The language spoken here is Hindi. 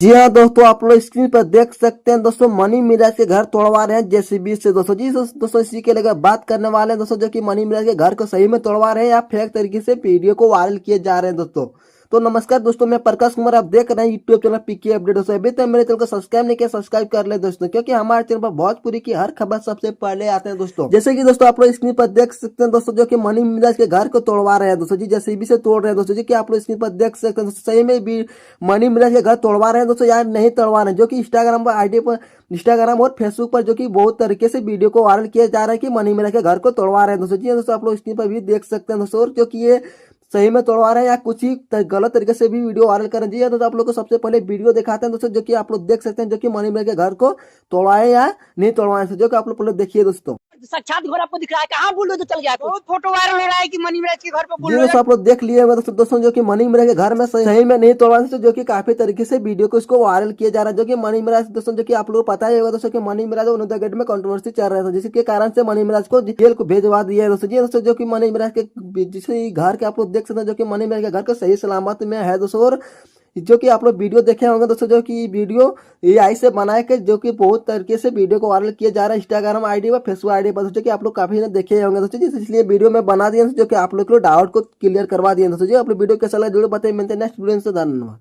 जी हाँ दोस्तों, आप लोग स्क्रीन पर देख सकते हैं दोस्तों, मनी मिराज के घर तोड़वा रहे हैं जेसीबी से दोस्तों। जी दोस्तों, इसी के लेकर बात करने वाले हैं दोस्तों, जो कि मनी मिराज के घर को सही में तोड़वा रहे हैं या फेक तरीके से वीडियो को वायरल किए जा रहे हैं दोस्तों। तो नमस्कार दोस्तों, मैं प्रकाश कुमार, आप देख रहे हैं यूट्यूब चैनल पीके अपडेट दोस्तों। अभी तक मेरे चैनल को सब्सक्राइब नहीं किया, सब्सक्राइब कर ले दोस्तों, क्योंकि हमारे चैनल पर भोजपुरी की हर खबर सबसे पहले आते हैं दोस्तों। जैसे कि दोस्तों आप लोग स्क्रीन पर देख सकते हैं दोस्तों, जो कि मनी मिराज के घर को तोड़वा रहे हैं दोस्तों। जी जेसीबी से तोड़ रहे हैं दोस्तों, जी कि आप लोग स्क्रीन पर देख सकते हैं दोस्तों, सही में भी मनी मिराज के घर तोड़वा रहे हैं दोस्तों या नहीं तोड़वा रहे हैं, जो कि इंस्टाग्राम और फेसबुक पर जो कि बहुत तरीके से वीडियो को वायरल किया जा रहा है कि मनी मिराज के घर को तोड़वा रहे हैं दोस्तों। जी दोस्तों, आप लोग स्क्रीन पर भी देख सकते हैं दोस्तों, और जो कि ये सही में तोड़वा रहे हैं या कुछ ही गलत तरीके से भी वीडियो वायरल कर रहे हैं। जी तो आप लोग को सबसे पहले वीडियो दिखाते हैं दोस्तों, जो कि आप लोग देख सकते हैं, जो कि मनी मिराज के घर को तोड़वाए या नहीं तोड़वाए, जो कि आप लोग पहले देखिए दोस्तों। साक्षात घर आपको दिख रहा है, कहाँ बुलडोजर चल गया? बहुत फोटो वायरल हो रहा है कि मनी मिराज के घर पे जी बुलडोजर। दोस्तों, आप लोग देख लिए होंगे दोस्तों, जो कि मनी मिराज के घर में सही में नहीं तोड़वाने से जो कि काफी तरीके से वीडियो को इसको वायरल किया जा रहा है। जो कि मनी मिराज दोस्तों, जो कि आप लोग को पता ही होगा दोस्तों, कि मनी मिराज और गेट में कंट्रोवर्सी चल रहा था, जिसके कारण से मनी मिराज को जेल को भेजवा दिया है दोस्तों। जी दोस्तों, जो कि मनी मिराज के जिस घर के आप लोग देख सकते हैं, जो कि मनी मिराज के घर को सही सलामत में है दोस्तों। और जो कि आप लोग वीडियो देखे होंगे दोस्तों, जो कि वीडियो एआई से बनाए के जो कि बहुत तरीके से वीडियो को वायरल किया जा रहा है इंस्टाग्राम आईडी पर, फेसबुक आईडी पर दोस्तों, कि आप लोग काफी ने देखे होंगे दोस्तों। जी इसलिए वीडियो में बना दिया जो कि आप लोग को डाउट को क्लियर करवा दिया दोस्तों। जी आप लोग वीडियो कैसा लगा जरूर बताइए। मिलते हैं नेक्स्ट वीडियो से, धन्यवाद।